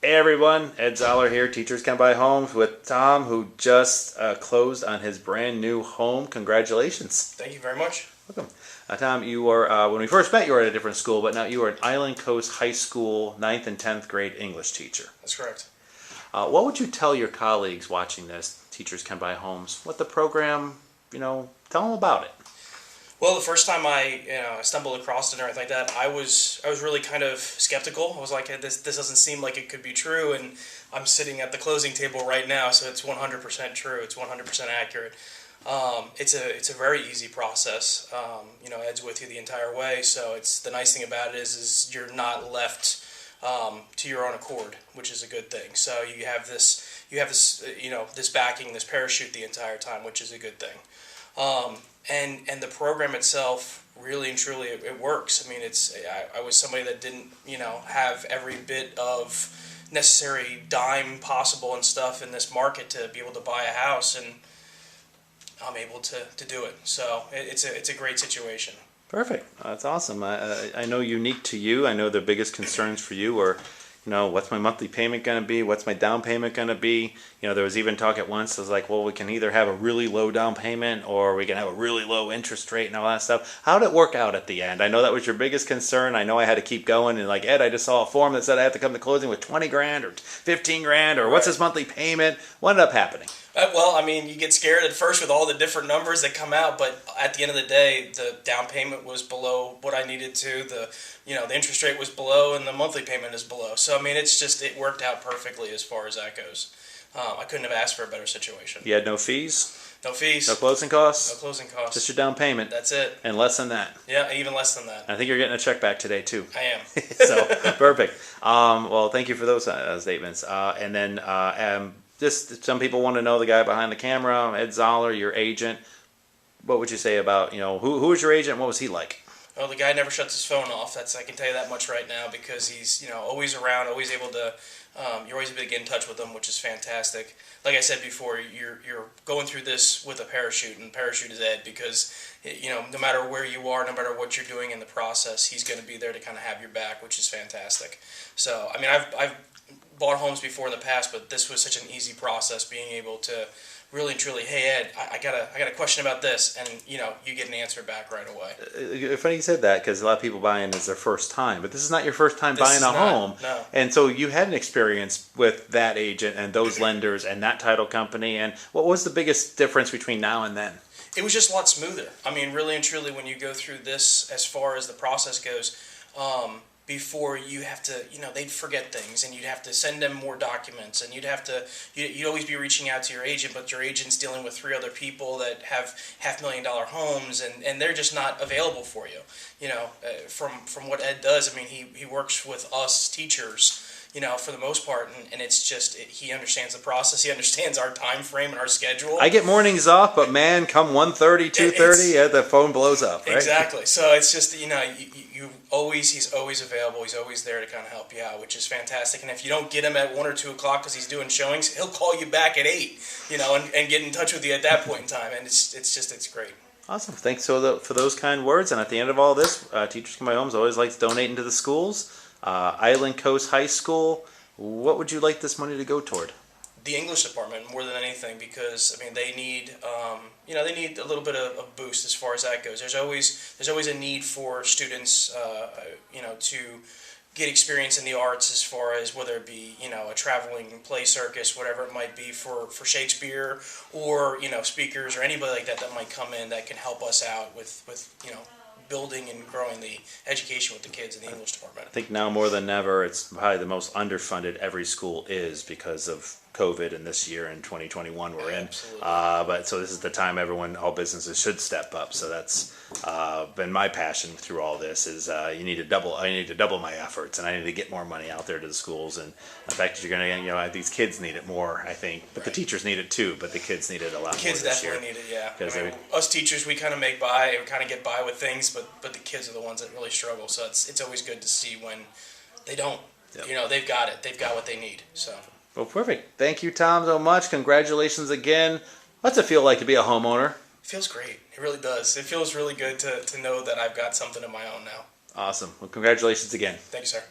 Hey everyone, Ed Zoller here, Teachers Can Buy Homes with Tom, who just closed on his brand new home. Congratulations. Thank you very much. Welcome. Tom, you were, when we first met, you were at a different school, but now you are an Island Coast High School 9th and 10th grade English teacher. That's correct. What would you tell your colleagues watching this, Teachers Can Buy Homes, what the program, tell them about it? Well, the first time I stumbled across it and everything like that, I was really kind of skeptical. I was like, this doesn't seem like it could be true, and I'm sitting at the closing table right now, so it's 100% true. It's 100% accurate. It's a very easy process. Ed's with you the entire way, so it's the nice thing about it is you're not left to your own accord, which is a good thing. So you have this this backing, this parachute the entire time, which is a good thing. And the program itself, really and truly, it works. I mean, I was somebody that didn't, have every bit of necessary dime possible and stuff in this market to be able to buy a house, and I'm able to do it. So it's a great situation. Perfect. That's awesome. I know unique to you. I know the biggest concerns for you were, what's my monthly payment going to be? What's my down payment going to be? There was even talk at once. It was like, well, we can either have a really low down payment or we can have a really low interest rate and all that stuff. How did it work out at the end? I know that was your biggest concern. I know I had to keep going. And like, Ed, I just saw a form that said I have to come to closing with 20 grand or 15 grand or what's his monthly payment? What ended up happening? Well, I mean, you get scared at first with all the different numbers that come out, but at the end of the day, the down payment was below what I needed to. The interest rate was below, and the monthly payment is below. So I mean, it worked out perfectly as far as that goes. I couldn't have asked for a better situation. You had no fees? No fees. No closing costs? No closing costs. Just your down payment? That's it. And less than that? Yeah, even less than that. I think you're getting a check back today, too. I am. So, perfect. Well, thank you for those statements. And then just some people want to know the guy behind the camera, Ed Zoller, your agent. What would you say about, who was your agent and what was he like? Well, the guy never shuts his phone off. I can tell you that much right now, because he's always around, always able to. You're always able to get in touch with him, which is fantastic. Like I said before, you're going through this with a parachute, and the parachute is Ed, because no matter where you are, no matter what you're doing in the process, he's going to be there to kind of have your back, which is fantastic. So I mean, I've bought homes before in the past, but this was such an easy process, being able to really and truly, hey Ed, I got a question about this, and you get an answer back right away. Funny you said that, because a lot of people buying is their first time, but this is not your first time buying a home. No. And so you had an experience with that agent and those lenders and that title company. And what was the biggest difference between now and then? It was just a lot smoother. I mean, really and truly, when you go through this, as far as the process goes, before you have to, they'd forget things, and you'd have to send them more documents, and you'd always be reaching out to your agent, but your agent's dealing with 3 other people that have $500,000 homes, and they're just not available for you. From what Ed does, I mean, he works with us teachers, for the most part, and it's just, he understands the process, he understands our time frame and our schedule. I get mornings off, but man, come 1:30, 2:30, the phone blows up, right? Exactly. So it's just, he's always available, he's always there to kind of help you out, which is fantastic. And if you don't get him at 1 or 2 o'clock because he's doing showings, he'll call you back at 8, and get in touch with you at that point in time, and it's great. Awesome. Thanks for those kind words. And at the end of all this, Teachers Can Buy Homes always likes donating to the schools. Island Coast High School, what would you like this money to go toward? The English department, more than anything, because I mean they need they need a little bit of a boost as far as that goes. There's always a need for students to get experience in the arts, as far as whether it be a traveling play circus, whatever it might be for Shakespeare, or speakers or anybody like that might come in that can help us out with building and growing the education with the kids in the English department. I think now more than ever, it's probably the most underfunded every school is because of COVID, and this year in 2021 we're in. But so this is the time all businesses should step up. So that's been my passion through all this is I need to double my efforts, and I need to get more money out there to the schools. And the fact that you're going to, these kids need it more, I think, but the teachers need it too, but the kids need it a lot more this year. Kids definitely need it, yeah. Us teachers, we kind of get by with things, but the kids are the ones that really struggle. So it's always good to see when they don't. Yep. They've got it. They've got what they need. So. Well, perfect. Thank you, Tom, so much. Congratulations again. What's it feel like to be a homeowner? It feels great. It really does. It feels really good to know that I've got something of my own now. Awesome. Well, congratulations again. Thank you, sir.